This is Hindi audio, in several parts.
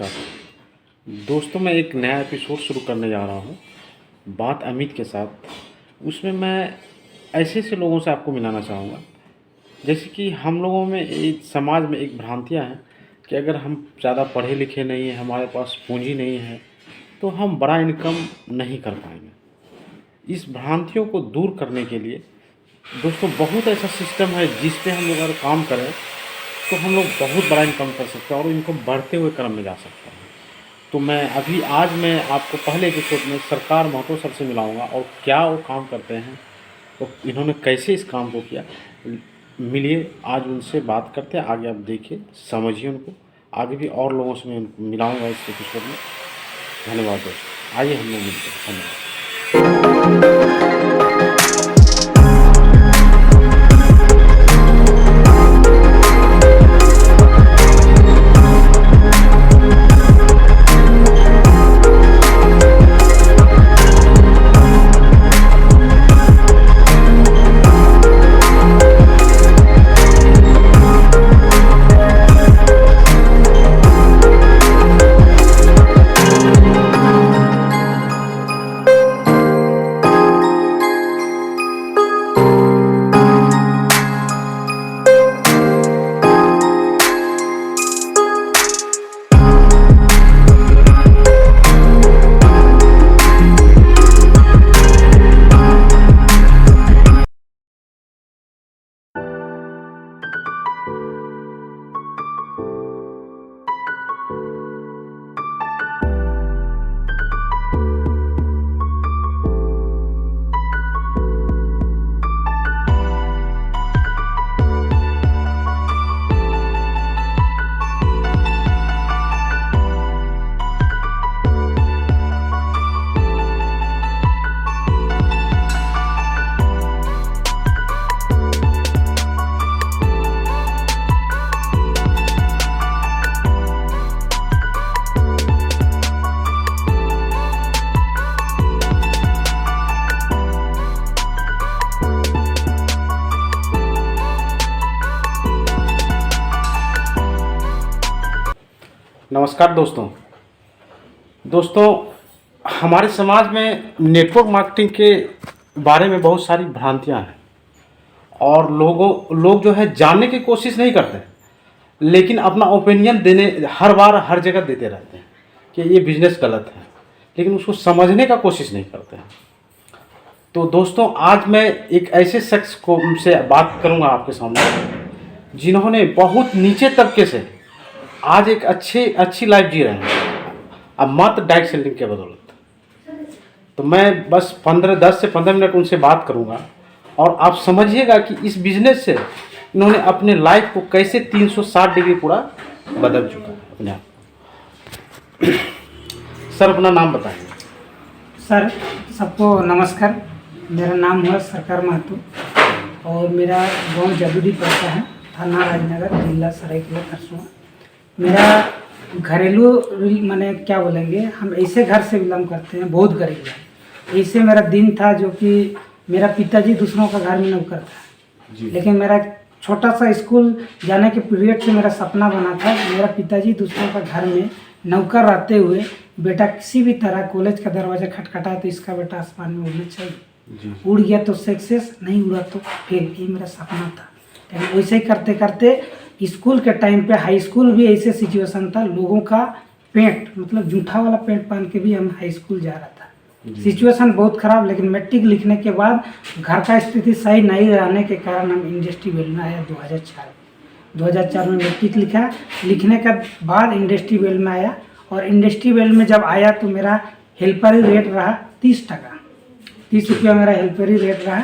नमस्कार दोस्तों, मैं एक नया एपिसोड शुरू करने जा रहा हूँ बात अमित के साथ। उसमें मैं ऐसे ऐसे लोगों से आपको मिलाना चाहूँगा जैसे कि हम लोगों में एक समाज में एक भ्रांतियाँ हैं कि अगर हम ज़्यादा पढ़े लिखे नहीं हैं, हमारे पास पूंजी नहीं है, तो हम बड़ा इनकम नहीं कर पाएंगे। इस भ्रांतियों को दूर करने के लिए दोस्तों बहुत ऐसा सिस्टम है जिस पे हम लोग अगर काम करें तो हम लोग बहुत बड़ा इनकम कर सकते हैं और इनको बढ़ते हुए क्रम में जा सकते हैं। तो मैं आपको पहले एपिसोड में सरकार महतो सर से मिलाऊंगा और क्या वो काम करते हैं, तो इन्होंने कैसे इस काम को किया। मिलिए, आज उनसे बात करते हैं। आगे आप देखिए, समझिए उनको। आगे भी और लोगों से मैं मिलाऊंगा इस एपिसोड में। धन्यवाद दोस्तों, आइए हम लोग मिलते हैं। धन्यवाद। नमस्कार दोस्तों, हमारे समाज में नेटवर्क मार्केटिंग के बारे में बहुत सारी भ्रांतियां हैं और लोग जो है जानने की कोशिश नहीं करते, लेकिन अपना ओपिनियन देने हर बार हर जगह देते रहते हैं कि ये बिजनेस गलत है, लेकिन उसको समझने का कोशिश नहीं करते हैं। तो दोस्तों, आज मैं एक ऐसे शख्स को से बात करूंगा आपके सामने जिन्होंने बहुत नीचे तबके से आज एक अच्छी लाइफ जी रहे हैं, अब मात्र डायरेक्ट सेलिंग के बदौलत। तो मैं बस 10 से 15 मिनट उनसे बात करूंगा और आप समझिएगा कि इस बिजनेस से इन्होंने अपने लाइफ को कैसे 360 डिग्री पूरा बदल चुका है अपने आप। सर, अपना नाम बताएंगे। सर, सबको नमस्कार। मेरा नाम है सरकार महतो और मेरा गांव जदूदी पड़ता है, थाना राजनगर, जिला सरायकेला खरसुआ। मेरा घरेलू माने क्या बोलेंगे, हम ऐसे घर से बिलोंग करते हैं, बहुत गरीब है। ऐसे मेरा दिन था जो कि मेरा पिताजी दूसरों का घर में नौकर था, लेकिन मेरा छोटा सा स्कूल जाने के पीरियड से मेरा सपना बना था मेरा पिताजी दूसरों का घर में नौकर रहते हुए बेटा किसी भी तरह कॉलेज का दरवाज़ा खटखटा तो इसका बेटा आसमान में उड़ना चाहिए। उड़ गया तो सक्सेस, नहीं उड़ा तो फेल। ये मेरा सपना था। लेकिन वैसे ही करते करते स्कूल के टाइम पे, हाई स्कूल भी ऐसे सिचुएशन था, लोगों का पेंट मतलब जूठा वाला पेंट पहन के भी हम हाई स्कूल जा रहा था। सिचुएशन बहुत ख़राब। लेकिन मैट्रिक लिखने के बाद घर का स्थिति सही नहीं रहने के कारण हम इंडस्ट्री वेल में आया 2004 में मैट्रिक लिखा। लिखने के बाद इंडस्ट्री वेल में आया और इंडस्ट्री वेल में जब आया तो मेरा हेल्परी रेट रहा 30 टका, 30 रुपया मेरा हेल्परी रेट रहा।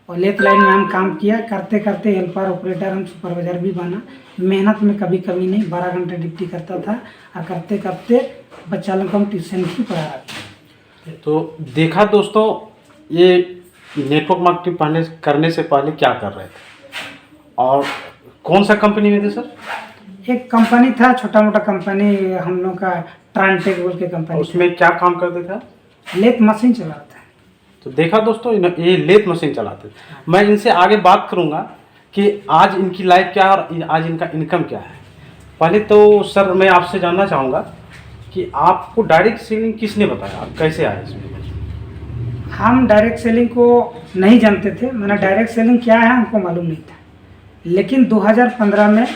और लेथ लाइन में हम काम किया, करते करते हेल्पर, ऑपरेटर, हम सुपरवाइजर भी बना। मेहनत में कभी कमी नहीं, 12 घंटे ड्यूटी करता था और करते करते बच्चा लोग को हम ट्यूशन भी पढ़ा रहा था। तो देखा दोस्तों, ये नेटवर्क मार्केटिंग करने से पहले क्या कर रहे थे और कौन सा कंपनी में थे सर? एक कंपनी था, छोटा मोटा कंपनी हम लोग का, ट्रांटेक बोल के कंपनी। उसमें क्या काम करते थे? लेथ मशीन चलाता है। तो देखा दोस्तों, ये लेथ मशीन चलाते थे। मैं इनसे आगे बात करूंगा कि आज इनकी लाइफ क्या है और आज इनका इनकम क्या है। पहले तो सर मैं आपसे जानना चाहूँगा कि आपको डायरेक्ट सेलिंग किसने बताया, आप कैसे आए इसमें? हम डायरेक्ट सेलिंग को नहीं जानते थे, मैंने डायरेक्ट सेलिंग क्या है हमको मालूम नहीं था। लेकिन 2015 में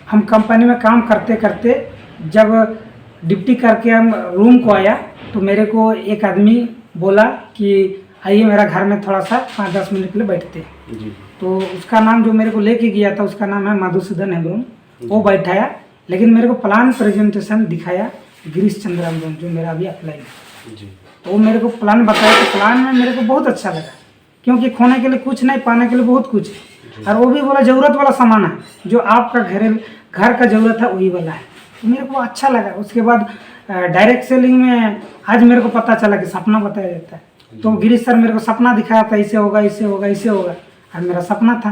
हम कंपनी में काम करते करते जब ड्यूटी करके हम रूम को आया तो मेरे को एक आदमी बोला कि आइए मेरा घर में थोड़ा सा 5-10 मिनट के लिए बैठते हैं। जी तो उसका नाम जो मेरे को लेके गया था उसका नाम है मधुसूदन हेम्ब्रोम। वो बैठाया, लेकिन मेरे को प्लान प्रेजेंटेशन दिखाया गिरीश चंद्र हेम्ब्रोम, जो मेरा अभी अप्लाई है। जी तो वो मेरे को प्लान बताया, तो प्लान में मेरे को बहुत अच्छा लगा, क्योंकि खोने के लिए कुछ नहीं, पाने के लिए बहुत कुछ है। और वो भी बोला ज़रूरत वाला सामान है, जो आपका घर का ज़रूरत है वही वाला है। तो मेरे को अच्छा लगा। उसके बाद डायरेक्ट सेलिंग में आज मेरे को पता चला कि सपना बताया जाता है। तो गिरीश सर मेरे को सपना दिखाया था, ऐसे होगा ऐसे होगा ऐसे होगा। और मेरा सपना था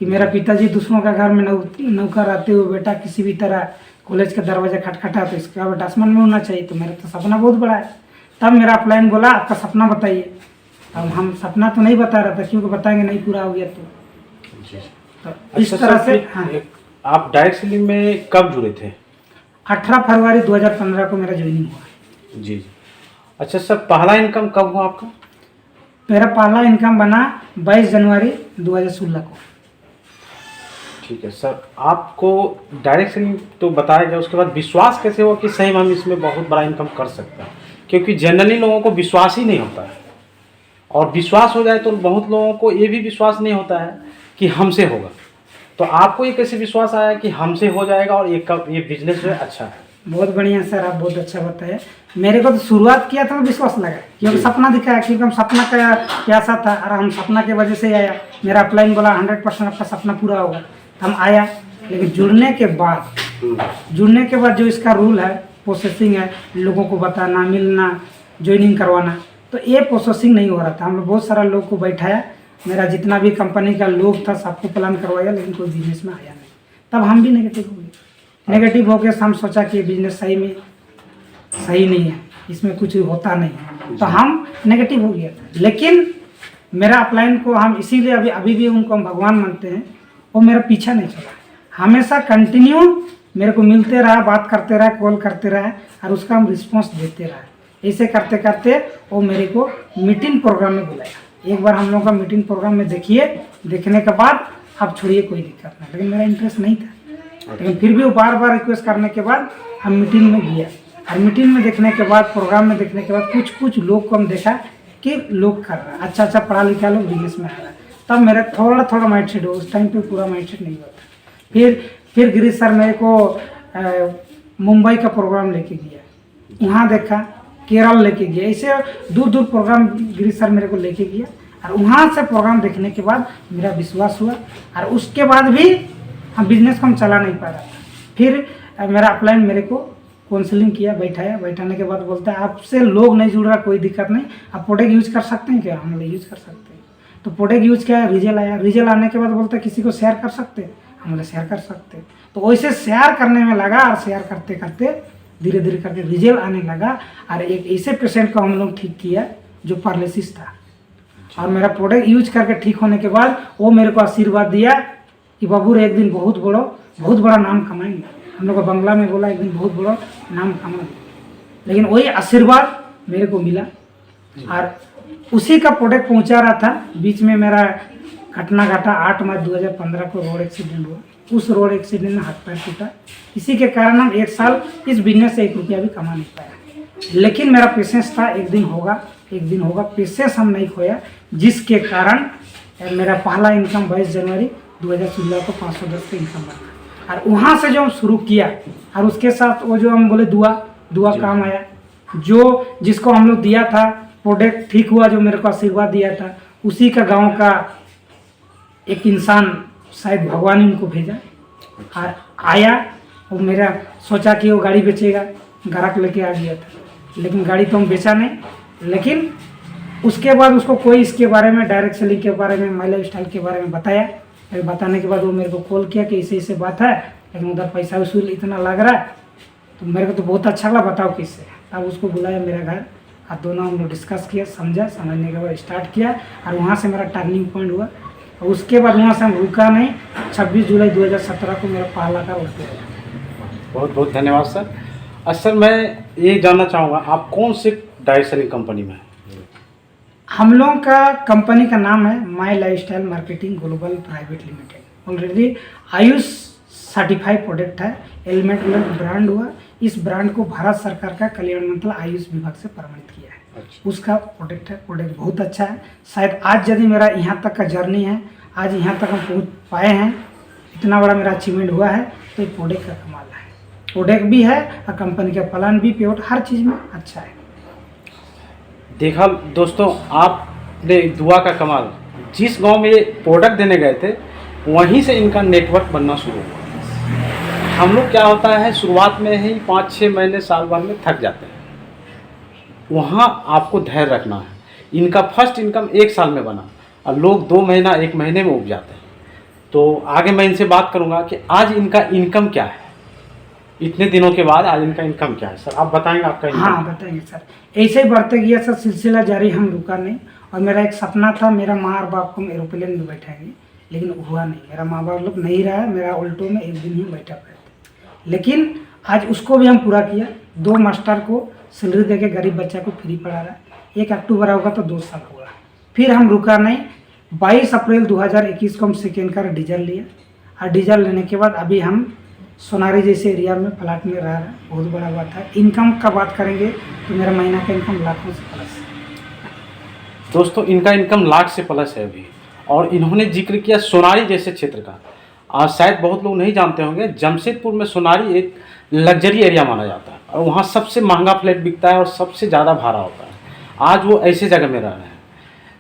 कि मेरा पिताजी दूसरों का घर में नौकर आते हुए बेटा किसी भी तरह कॉलेज का दरवाजा खटखटा तो इसका बेटा आसमान में होना चाहिए। तो मेरा तो सपना बहुत बड़ा है। तब मेरा अपलाइन बोला आपका सपना बताइए। अब हम सपना तो नहीं बता रहा था, क्योंकि बताएंगे नहीं पूरा हो गया तो इस तरह से। हाँ, आप डायरेक्ट सेलिंग में कब जुड़े थे? 18 फरवरी 2015 को मेरा ज्वाइनिंग हुआ। जी। अच्छा सर, पहला इनकम कब हुआ आपका? मेरा पहला इनकम बना 22 जनवरी 2016 को। ठीक है सर, आपको डायरेक्ट सेलिंग तो बताया गया, उसके बाद विश्वास कैसे हुआ कि सही में हम इसमें बहुत बड़ा इनकम कर सकते हैं? क्योंकि जनरली लोगों को विश्वास ही नहीं होता है, और विश्वास हो जाए तो बहुत लोगों को ये भी विश्वास नहीं होता है कि हमसे होगा। तो आपको ये कैसे विश्वास आया कि हमसे हो जाएगा और ये बिजनेस जो है अच्छा है? बहुत बढ़िया सर, आप बहुत अच्छा बताए। मेरे को तो शुरुआत किया था तो विश्वास लगा, क्योंकि सपना दिखाया, क्योंकि हम सपना का प्यासा था और हम सपना के वजह से आया। मेरा अपलाइन बोला 100% आपका सपना पूरा होगा, हम आया। लेकिन जुड़ने के बाद जो इसका रूल है, प्रोसेसिंग है, लोगों को बताना, मिलना, ज्वाइनिंग करवाना, तो ये प्रोसेसिंग नहीं हो रहा था। हम लोग बहुत सारा लोग को बैठाया, मेरा जितना भी कंपनी का लोग था सबको प्लान करवाया, लेकिन कोई बिजनेस में आया नहीं। तब हम भी नेगेटिव हो गए। नेगेटिव हो गए, हम सोचा कि बिजनेस सही में सही नहीं है, इसमें कुछ होता नहीं है, तो हम नेगेटिव हो गया था। लेकिन मेरा अपलाइन को हम इसीलिए अभी भी उनको हम भगवान मानते हैं। वो मेरा पीछा नहीं छोड़ा, हमेशा कंटिन्यू मेरे को मिलते रहा, बात करते रहा, कॉल करते रहा, और उसका हम रिस्पॉन्स देते रहे। ऐसे करते करते वो मेरे को मीटिंग प्रोग्राम में बुलाया। एक बार हम लोग का मीटिंग प्रोग्राम में देखने के बाद अब छोड़िए कोई दिक्कत नहीं, लेकिन मेरा इंटरेस्ट नहीं था। लेकिन फिर भी वो बार बार रिक्वेस्ट करने के बाद हम मीटिंग में गया, और मीटिंग में देखने के बाद, प्रोग्राम में देखने के बाद कुछ लोग को हम देखा कि लोग कर रहा है, अच्छा पढ़ा लिखा लोग बिजनेस में आ रहा है। तब मेरा थोड़ा माइंड सेट हो, उस टाइम पे पूरा माइंड सेट नहीं हुआ था। फिर गिरीश सर मेरे को मुंबई का प्रोग्राम लेके गया, वहाँ देखा, केरल लेके गया, ऐसे दूर प्रोग्राम गिरीश सर मेरे को लेके गया। और वहाँ से प्रोग्राम देखने के बाद मेरा विश्वास हुआ, और उसके बाद भी हम बिजनेस को हम चला नहीं पा रहा था। फिर मेरा अपलाइन मेरे को काउंसलिंग किया, बैठाने के बाद बोलता है आपसे लोग नहीं जुड़ रहा, कोई दिक्कत नहीं, आप प्रोडक्ट यूज कर सकते हैं क्या? हम लोग यूज कर सकते हैं। तो प्रोडक्ट यूज किया, रिजल्ट आया। रिजल्ट आने के बाद बोलता है किसी को शेयर कर सकते हैं? हम लोग शेयर कर सकते हैं। तो वैसे शेयर करने में लगा, और शेयर करते करते धीरे धीरे करके रिजल्ट आने लगा। और एक ऐसे पेशेंट को हम लोग ठीक किया जो पैरालिसिस था, और मेरा प्रोडक्ट यूज करके ठीक होने के बाद वो मेरे को आशीर्वाद दिया कि बाबू एक दिन बहुत बड़ा नाम कमाएंगे। हम लोग को बंगला में बोला एक दिन बहुत बड़ा नाम कमाएंगे। लेकिन वही आशीर्वाद मेरे को मिला, और उसी का प्रोडक्ट पहुंचा रहा था। बीच में मेरा घटना घटा 8 मार्च 2015 को रोड एक्सीडेंट हुआ। उस रोड एक्सीडेंट में हाथ पैर टूटा। इसी के कारण हम 1 साल इस बिजनेस से 1 रुपया भी कमा नहीं पाया। लेकिन मेरा पेशेंस था, एक दिन होगा, पेशेंस हम नहीं खोया, जिसके कारण मेरा पहला इनकम 22 जनवरी 2016 को 510 का इनकम बना। और वहाँ से जो हम शुरू किया, और उसके साथ वो जो हम बोले दुआ काम आया। जो जिसको हम लोग दिया था प्रोडक्ट ठीक हुआ, जो मेरे को आशीर्वाद दिया था, उसी का गांव का एक इंसान, शायद भगवान ने उनको भेजा, और आया। और मेरा सोचा कि वो गाड़ी बेचेगा, ग्राहक लेके आ गया था, लेकिन गाड़ी तो हम बेचा नहीं। लेकिन उसके बाद उसको कोई इसके बारे में, डायरेक्ट सेलिंग के बारे में, माई लाइफ स्टाइल के बारे में बताया। बताने के बाद वो मेरे को कॉल किया कि ऐसे बात है, लेकिन उधर पैसा वसूल इतना लग रहा है। तो मेरे को तो बहुत अच्छा लगा, बताओ किससे। तब उसको बुलाया मेरा घर, और दोनों हम लोग डिस्कस किया, समझने के बाद स्टार्ट किया, और वहाँ से मेरा टर्निंग पॉइंट हुआ। और उसके बाद वहाँ से हम रुका नहीं। 26 जुलाई 2017 को मेरा पहला का रुपया। बहुत बहुत धन्यवाद सर। सर मैं ये जानना चाहूँगा आप कौन से डायरेक्ट सेलिंग कंपनी में हैं? हम लोगों का कंपनी का नाम है my lifestyle marketing global private limited. Already Ayush certified product है, एलिमेंट ब्रांड हुआ। इस ब्रांड को भारत सरकार का कल्याण मंत्रालय आयुष विभाग से प्रमाणित किया है। अच्छा। उसका प्रोडक्ट है, प्रोडक्ट बहुत अच्छा है। शायद आज यदि मेरा यहाँ तक का जर्नी है, आज यहाँ तक हम पहुँच पाए हैं, इतना बड़ा मेरा अचीवमेंट हुआ है, तो ये प्रोडक्ट का कमाल है। प्रोडक्ट भी है और कंपनी का प्लान भी, पेआउट हर चीज़ में अच्छा है। देखा दोस्तों, आपने दुआ का कमाल, जिस गांव में ये प्रोडक्ट देने गए थे वहीं से इनका नेटवर्क बनना शुरू हुआ। हम लोग क्या होता है शुरुआत में ही 5-6 महीने साल भर में थक जाते हैं, वहाँ आपको धैर्य रखना है। इनका फर्स्ट इनकम 1 साल में बना और लोग 2 महीना 1 महीने में उग जाते हैं। तो आगे मैं इनसे बात करूँगा कि आज इनका इनकम क्या है, इतने दिनों के बाद आज इनका इनकम क्या है। सर आप बताएंगे आपका इनकम? हाँ बताएंगे सर, ऐसे ही बढ़ते गया सर, सिलसिला जारी, हम रुका नहीं। और मेरा एक सपना था, मेरा माँ और बाप को हम एरोप्लेन में बैठाएंगे, लेकिन हुआ नहीं। मेरा माँ बाप लोग नहीं रहा, मेरा उल्टो में एक दिन ही बैठा पड़े थे। लेकिन आज उसको भी हम पूरा किया। 2 मास्टर को सैलरी दे के गरीब बच्चा को फ्री पढ़ा रहा है। 1 अक्टूबर होगा तो 2 साल होगा। फिर हम रुका नहीं। 22 अप्रैल 2021 को हम सेकेंड कार डीजल लिया और डीजल लेने के बाद अभी हम सोनारी जैसे एरिया में फ्लैट में रह रहा है। बहुत बड़ा बात है। इनकम का बात करेंगे तो मेरा महीना का इनकम लाखों से प्लस है। दोस्तों इनका इनकम लाख से प्लस है अभी। और इन्होंने जिक्र किया सोनारी जैसे क्षेत्र का। आज शायद बहुत लोग नहीं जानते होंगे, जमशेदपुर में सोनारी एक लग्जरी एरिया माना जाता है और वहाँ सबसे महंगा फ्लैट बिकता है और सबसे ज़्यादा भाड़ा होता है। आज वो ऐसे जगह में रह रहे हैं।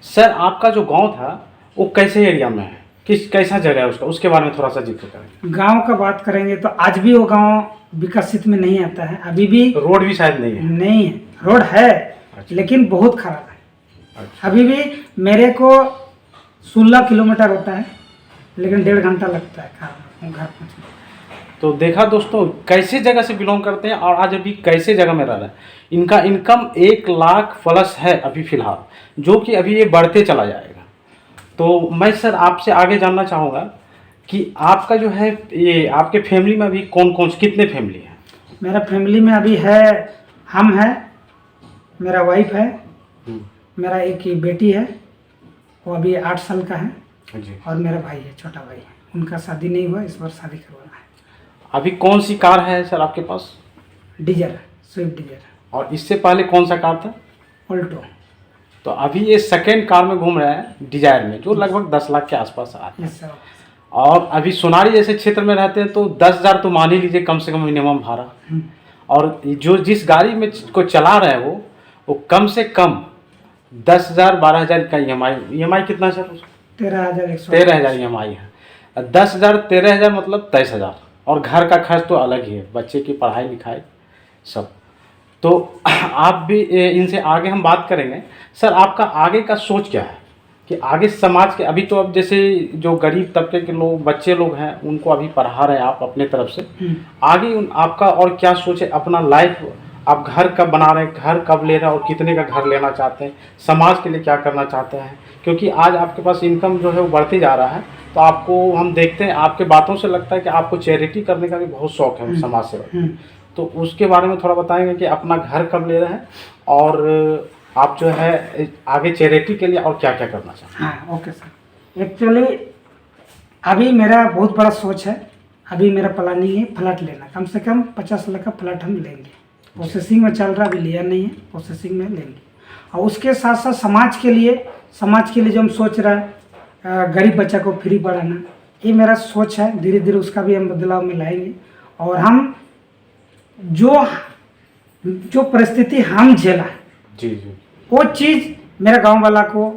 सर आपका जो गांव था वो कैसे एरिया में है, कैसा जगह है उसका, उसके बारे में थोड़ा सा जिक्र करें। गांव का बात करेंगे तो आज भी वो गांव विकसित में नहीं आता है। अभी भी रोड भी शायद नहीं है। नहीं है, रोड है। अच्छा। लेकिन बहुत खराब है। अच्छा। अभी भी मेरे को 16 किलोमीटर होता है, लेकिन 1.5 घंटा लगता है घर पहुँचने। तो देखा दोस्तों कैसे जगह से बिलोंग करते हैं और आज अभी कैसे जगह में रह रहे हैं। इनका इनकम 1 लाख प्लस है अभी फ़िलहाल, जो कि अभी ये बढ़ते चला जाएगा। तो मैं सर आपसे आगे जानना चाहूँगा कि आपका जो है ये आपके फैमिली में अभी कौन कौन से कितने फैमिली हैं? मेरा फैमिली में अभी है, हम हैं, मेरा वाइफ है, मेरा एक ही बेटी है, वो अभी 8 साल का है जी। और मेरा भाई है, छोटा भाई है। उनका शादी नहीं हुआ, इस बार शादी करवाना है। अभी कौन सी कार है सर आपके पास? Diesel, Swift diesel. और इससे पहले कौन सा कार था? ऑल्टो। तो अभी ये सेकेंड कार में घूम रहा है डिजायर में, जो लगभग 10 लाख के आसपास आता है। Yes sir. और अभी सोनारी जैसे क्षेत्र में रहते हैं तो 10,000 तो मान ही लीजिए कम से कम मिनिमम भाड़ा। और जो जिस गाड़ी में को चला रहे हैं वो कम से कम 10,000 12,000 का EMI कितना सर? 13,000 EMI है। 10,000 13,000 मतलब 23,000। और घर का खर्च तो अलग ही है, बच्चे की पढ़ाई लिखाई सब। तो आप भी इनसे आगे हम बात करेंगे। सर आपका आगे का सोच क्या है कि आगे समाज के, अभी तो अब जैसे जो गरीब तबके के लोग बच्चे लोग हैं उनको अभी पढ़ा रहे हैं आप अपने तरफ से, आगे आपका और क्या सोच है? अपना लाइफ आप घर कब बना रहे हैं, घर कब ले रहे हैं और कितने का घर लेना चाहते हैं, समाज के लिए क्या करना चाहते हैं? क्योंकि आज आपके पास इनकम जो है वो बढ़ते जा रहा है, तो आपको हम देखते हैं आपके बातों से लगता है कि आपको चैरिटी करने का भी बहुत शौक है समाज सेवा। तो उसके बारे में थोड़ा बताएंगे कि अपना घर कब ले रहे हैं और आप जो है आगे चैरिटी के लिए और क्या क्या करना चाहते हैं? हाँ ओके सर। एक्चुअली अभी मेरा बहुत बड़ा सोच है। अभी मेरा प्लानिंग है फ्लैट लेना, कम से कम 50 लाख का फ्लैट हम लेंगे। प्रोसेसिंग में चल रहा, अभी लिया नहीं है, प्रोसेसिंग में लेंगे। और उसके साथ साथ समाज के लिए जो हम सोच रहे हैं गरीब बच्चा को फ्री पढ़ाना, ये मेरा सोच है। धीरे धीरे उसका भी हम बदलाव में लाएंगे। और हम जो परिस्थिति हम झेला जी जी, वो चीज़ मेरा गांव वाला को,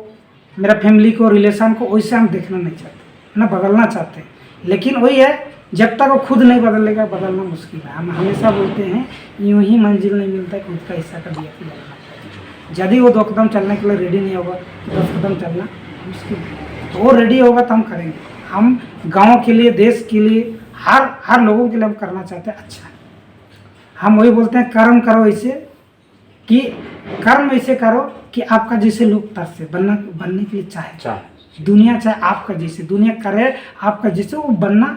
मेरा फैमिली को, रिलेशन को वैसे हम देखना नहीं चाहते, ना बदलना चाहते। लेकिन वही है, जब तक वो खुद नहीं बदलेगा बदलना मुश्किल है। हम हमेशा बोलते हैं यूं ही मंजिल नहीं मिलता, खुद का हिस्सा का दिया कि लगना। यदि वो 2 कदम चलने के लिए रेडी नहीं होगा तो 10 कदम चलना मुश्किल है। तो वो रेडी होगा तो हम करेंगे। हम गाँव के लिए, देश के लिए, हर लोगों के लिए हम करना चाहते हैं अच्छा। हम वही बोलते हैं कर्म करो ऐसे कि कर्म ऐसे करो कि आपका जैसे लोग तरसे बनने के लिए चाहे दुनिया, चाहे आपका जैसे दुनिया करे, आपका जैसे वो बनना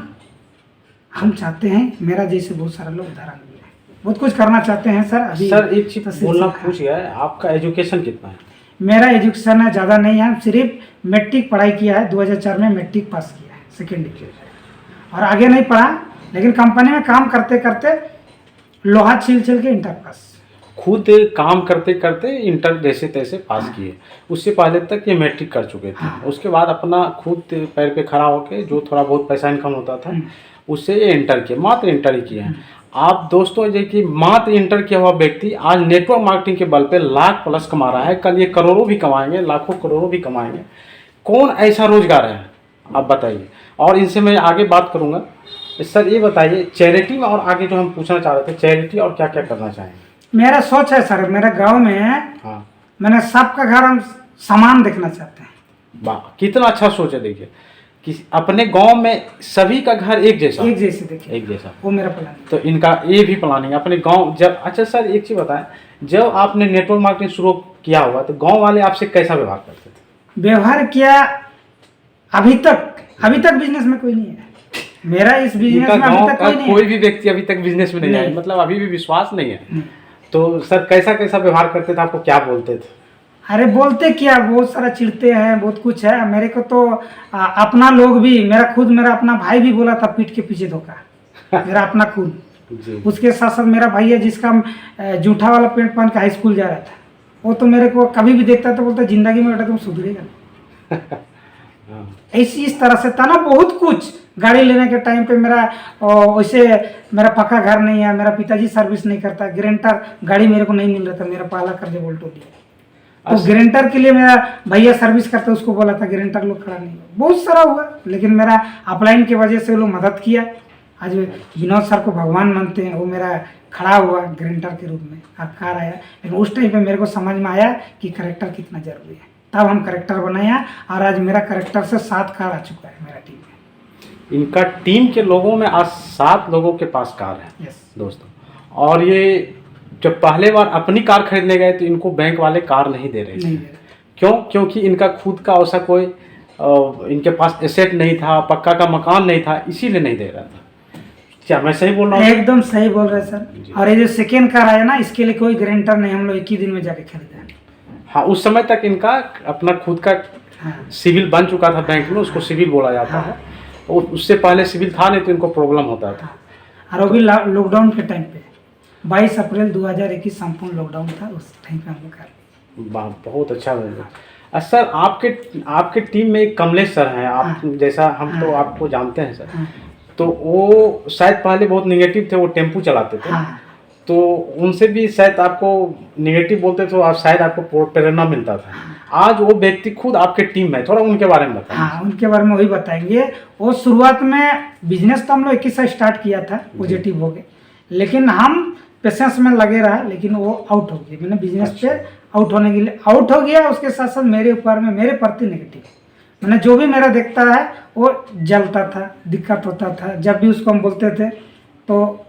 हम चाहते हैं। मेरा जैसे बहुत सारे लोग उदाहरण भी है। बहुत कुछ करना चाहते हैं सर। अभी सर एक चीज तहसील बोलना से- पूछ गया है, आपका एजुकेशन कितना है? मेरा एजुकेशन है ज़्यादा नहीं है, सिर्फ मैट्रिक पढ़ाई किया है, 2004 में मैट्रिक पास किया है, सेकेंड डिवीजन, और आगे नहीं पढ़ा। लेकिन कंपनी में काम करते करते लोहा छील छील के इंटर पास। खुद काम करते करते इंटर जैसे तैसे पास किए, उससे पहले तक ये मैट्रिक कर चुके थे। हाँ। उसके बाद अपना खुद पैर पे खड़ा होके जो थोड़ा बहुत पैसा इनकम होता था उससे ये इंटर किए, मात्र इंटर ही किए हैं। आप दोस्तों ये कि मात्र इंटर किया हुआ व्यक्ति आज नेटवर्क मार्केटिंग के बल पे लाख प्लस कमा रहा है, कल ये करोड़ों भी कमाएंगे, लाखों करोड़ों भी कमाएंगे। कौन ऐसा रोजगार है आप बताइए, और इनसे मैं आगे बात करूंगा। सर ये बताइए चैरिटी में, और आगे जो हम पूछना चाह रहे थे चैरिटी और क्या क्या करना चाहेंगे? मेरा सोच है सर, मेरे गांव में हाँ मैंने सबका घर हम समान देखना चाहते हैं। वाह, कितना अच्छा सोच है। देखिए कि अपने गांव में सभी का घर एक जैसा, एक जैसे देखे, एक जैसा, वो मेरा प्लान है। तो इनका ये भी प्लानिंग अपने गांव। जब अच्छा सर एक चीज़ बताएं, जब आपने नेटवर्क मार्केटिंग शुरू किया हुआ तो गांव वाले आपसे कैसा व्यवहार करते थे? व्यवहार किया अभी तक बिजनेस में कोई नहीं है मेरा, इस बिजनेस इनका में अभी गांव तक का कोई नहीं कोई है। भी व्यक्ति अभी तक बिजनेस में नहीं आया, नहीं। मतलब अभी भी विश्वास नहीं है। नहीं। तो सर कैसा कैसा व्यवहार करते थे, आपको क्या बोलते थे? अरे बोलते क्या, बहुत सारा चिढ़ते हैं, बहुत कुछ है। मेरे को तो अपना लोग भी, मेरा अपना भाई भी बोला था पीठ के पीछे धोखा, मेरा अपना खुद। जी उसके साथ साथ मेरा भाई है जिसका जूठा वाला पेंट पहन के हाई स्कूल जा रहा था, वो तो मेरे को कभी भी देखता तो बोलता जिंदगी में बेटा तुम सुधरेगा नहीं। हाँ। ऐसी इस तरह से था ना, बहुत कुछ। गाड़ी लेने के टाइम पे मेरा वैसे मेरा पक्का घर नहीं है, मेरा पिताजी सर्विस नहीं करता, गारंटर गाड़ी मेरे को नहीं मिल रहा था, मेरा पहला कर्ज बोल्टो दिया। तो गारंटर के लिए मेरा भैया सर्विस करता, उसको बोला था गारंटर लोग खड़ा नहीं हुआ। बहुत सारा हुआ, लेकिन मेरा अपलाइन की वजह से वो लोग मदद किया। आज विनोद सर को भगवान मानते हैं, वो मेरा खड़ा हुआ गारंटर के रूप में, और कार आया। लेकिन उस टाइम पे मेरे को समझ में आया कि करेक्टर कितना जरूरी है, तब हम करेक्टर बनाया, और आज मेरा करेक्टर से 7 कार आ चुका है मेरा टीम में। इनका टीम के लोगों में आज 7 लोगों के पास कार है यस दोस्तों। और ये जब पहले बार अपनी कार खरीदने गए तो इनको बैंक वाले कार नहीं दे रहे थे। नहीं दे रहे। क्यों? क्योंकि इनका खुद का ऐसा कोई इनके पास एसेट नहीं था, पक्का का मकान नहीं था, इसीलिए नहीं दे रहा था। क्या मैं सही बोल रहा हूँ? एकदम सही बोल रहे सर। और ये जो सेकेंड कार आया ना, इसके लिए कोई गारंटर नहीं, हम लोग एक ही दिन में जाके खरीदा है। हाँ, उस समय तक इनका अपना खुद का हाँ सिविल बन चुका था बैंक में, उसको सिविल बोला जाता है। और उससे पहले सिविल था नहीं तो इनको प्रॉब्लम होता था। और वो भी लॉकडाउन के टाइम पे 22 अप्रैल 2021 संपूर्ण लॉकडाउन था, उस टाइम पे हम लोग कर। वाह, बहुत अच्छा लगा। सर आपके टीम में एक कमलेश सर हैं, आप जैसा हम तो आपको जानते हैं सर। हाँ। तो वो शायद पहले बहुत निगेटिव थे, वो टेम्पू चलाते थे। हाँ तो उनसे भी शायद आपको निगेटिव बोलते तो आप शायद आपको प्रेरणा मिलता था। आज वो व्यक्ति खुद आपके टीम में, थोड़ा उनके बारे में बताएं। हाँ, उनके बारे में वही बताएंगे। वो शुरुआत में बिजनेस तो हम लोग 21 से स्टार्ट किया था, पॉजिटिव हो गए, लेकिन हम पेशेंस में लगे रहा, लेकिन वो आउट हो गए। मैंने बिजनेस पे आउट होने के लिए आउट हो गया। उसके साथ साथ मेरे ऊपर में मेरे प्रति नेगेटिव, मैंने जो भी मेरा देखता है वो जलता था, दिक्कत होता था। जब भी उसको हम बोलते थे तो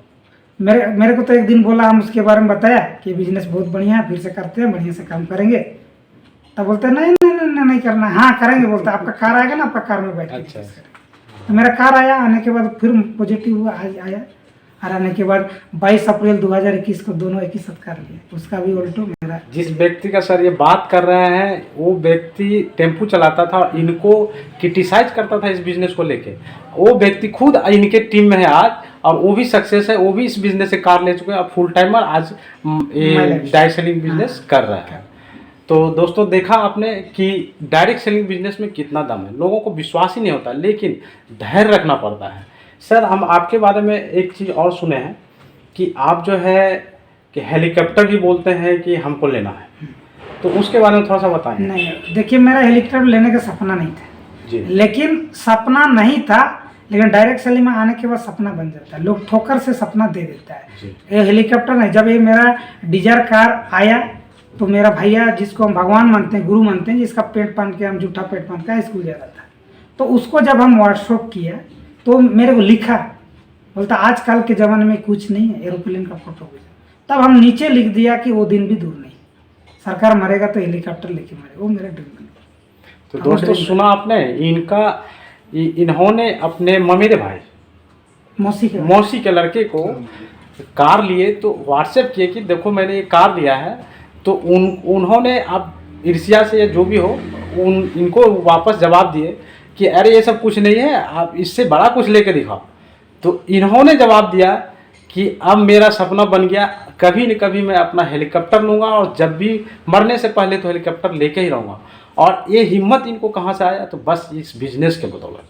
मेरे को तो एक दिन बोला, हम उसके बारे में बताया कि बिजनेस बहुत बढ़िया है, फिर से करते हैं, बढ़िया से काम करेंगे। तब बोलते नहीं नहीं नहीं नहीं करना, हाँ करेंगे। बोलते आपका कार आएगा ना, आपका कार में बैठ के अच्छा। तो मेरा कार आया। आने के बाद फिर पॉजिटिव हुआ, आया। और आने के बाद 22 अप्रैल 2021 को दोनों एक ही साथ कर लिए, उसका भी उल्टो मेरा। जिस व्यक्ति का सर ये बात कर रहे हैं, वो व्यक्ति टेम्पू चलाता था और इनको क्रिटिसाइज करता था इस बिजनेस को लेके। वो व्यक्ति खुद इनके टीम में है आज, और वो भी सक्सेस है, वो भी इस बिजनेस से कार ले चुके हैं और फुल टाइमर आज डायरेक्ट सेलिंग बिजनेस कर रहा है। तो दोस्तों देखा आपने कि डायरेक्ट सेलिंग बिजनेस में कितना दम है, लोगों को विश्वास ही नहीं होता, लेकिन धैर्य रखना पड़ता है। सर हम आपके बारे में एक चीज़ और सुने हैं कि आप जो है कि हेलीकॉप्टर भी बोलते हैं कि हमको लेना है, तो उसके बारे में थोड़ा सा बताएं। नहीं, देखिए मेरा हेलीकॉप्टर लेने का सपना नहीं था जी। लेकिन सपना नहीं था, लेकिन डायरेक्ट सेलिंग में आने के बाद सपना बन जाता है। लोग ठोकर से सपना दे देता है। ये हेलीकॉप्टर नहीं, जब ये मेरा डिजायर कार आया तो मेरा भैया, जिसको हम भगवान मानते हैं, गुरु मानते हैं, जिसका पेट पहन के हम जूठा पेट पहन के स्कूल जा रहा था, तो उसको जब हम व्हाट्सअप किया तो मेरे को लिखा, बोलता आजकल के ज़माने में कुछ नहीं है, एरोप्लेन का फोटो भेजा। तब हम नीचे लिख दिया कि वो दिन भी दूर नहीं, सरकार मरेगा तो हेलीकॉप्टर लेके मरे। वो मेरा ड्रीम है। तो दोस्तों सुना आपने, इन्होंने अपने ममेरे भाई मौसी के लड़के को कार लिए तो व्हाट्सएप किए कि देखो मैंने ये कार लिया है, तो उन्होंने अब ईर्ष्या से या जो भी हो इनको वापस जवाब दिए कि अरे ये सब कुछ नहीं है, आप इससे बड़ा कुछ लेके दिखाओ। तो इन्होंने जवाब दिया कि अब मेरा सपना बन गया, कभी न कभी मैं अपना हेलीकॉप्टर लूँगा और जब भी मरने से पहले तो हेलीकॉप्टर लेके ही रहूँगा। और ये हिम्मत इनको कहाँ से आया, तो बस इस बिजनेस के बदौलत।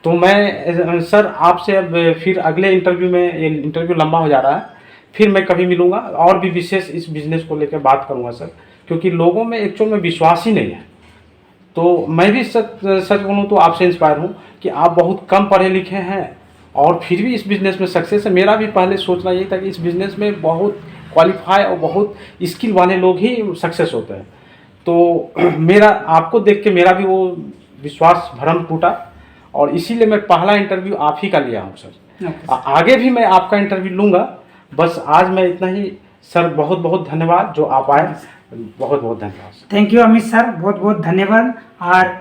तो मैं सर आपसे अब फिर अगले इंटरव्यू में, ये इंटरव्यू लंबा हो जा रहा है, फिर मैं कभी मिलूँगा और भी विशेष इस बिज़नेस को लेकर बात करूँगा सर, क्योंकि लोगों में एक्चुअल में विश्वास ही नहीं है। तो मैं भी सच बोलूँ तो आपसे इंस्पायर हूँ कि आप बहुत कम पढ़े लिखे हैं और फिर भी इस बिज़नेस में सक्सेस है। मेरा भी पहले सोचना यही था कि इस बिज़नेस में बहुत क्वालिफाई और बहुत स्किल वाले लोग ही सक्सेस होते हैं। तो मेरा आपको देख के मेरा भी वो विश्वास भरम टूटा और इसीलिए मैं पहला इंटरव्यू आप ही का लिया हूँ सर। आगे भी मैं आपका इंटरव्यू लूँगा। बस आज मैं इतना ही सर, बहुत बहुत धन्यवाद जो आप आए, बहुत बहुत धन्यवाद। थैंक यू अमित सर, बहुत बहुत धन्यवाद। और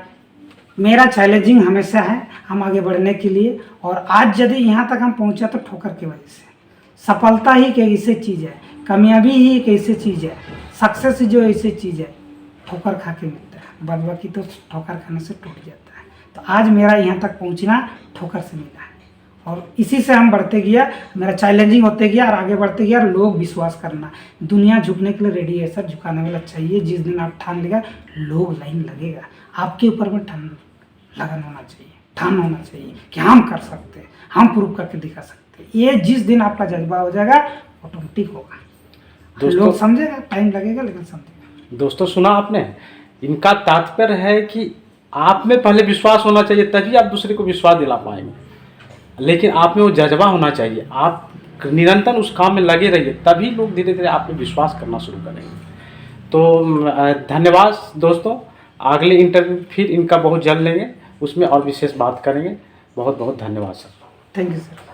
मेरा चैलेंजिंग हमेशा है हम आगे बढ़ने के लिए, और आज यदि यहाँ तक हम पहुँचा तो ठोकर की वजह से। सफलता ही एक ऐसी चीज़ है, कामयाबी ही एक ऐसी चीज़ है, सक्सेस जो ऐसी चीज़ है ठोकर खा के मिलता है, बाद बाकी तो ठोकर खाने से टूट जाता है। तो आज मेरा यहाँ तक पहुँचना ठोकर से मिला है और इसी से हम बढ़ते गया, मेरा चैलेंजिंग होते गया और आगे बढ़ते गया। लोग विश्वास करना, दुनिया झुकने के लिए रेडी है सर, झुकाने वाला चाहिए। जिस दिन आप ठान लेगा लोग लाइन लगेगा, आपके ऊपर में लगन होना चाहिए, ठान होना चाहिए कि हम कर सकते हैं, हम प्रूव करके दिखा सकते हैं। ये जिस दिन आपका जज्बा हो जाएगा ऑटोमेटिक होगा। लोग समझेगा, टाइम लगेगा लेकिन समझेगा। दोस्तों सुना आपने, इनका तात्पर्य है कि आप में पहले विश्वास होना चाहिए, तभी आप दूसरे को विश्वास दिला पाएंगे। लेकिन आप में वो जज्बा होना चाहिए, आप निरंतर उस काम में लगे रहिए, तभी लोग धीरे धीरे आप में विश्वास करना शुरू करेंगे। तो धन्यवाद दोस्तों, अगले इंटरव्यू फिर इनका बहुत जल्द लेंगे, उसमें और विशेष बात करेंगे। बहुत बहुत धन्यवाद सर। Thank you sir.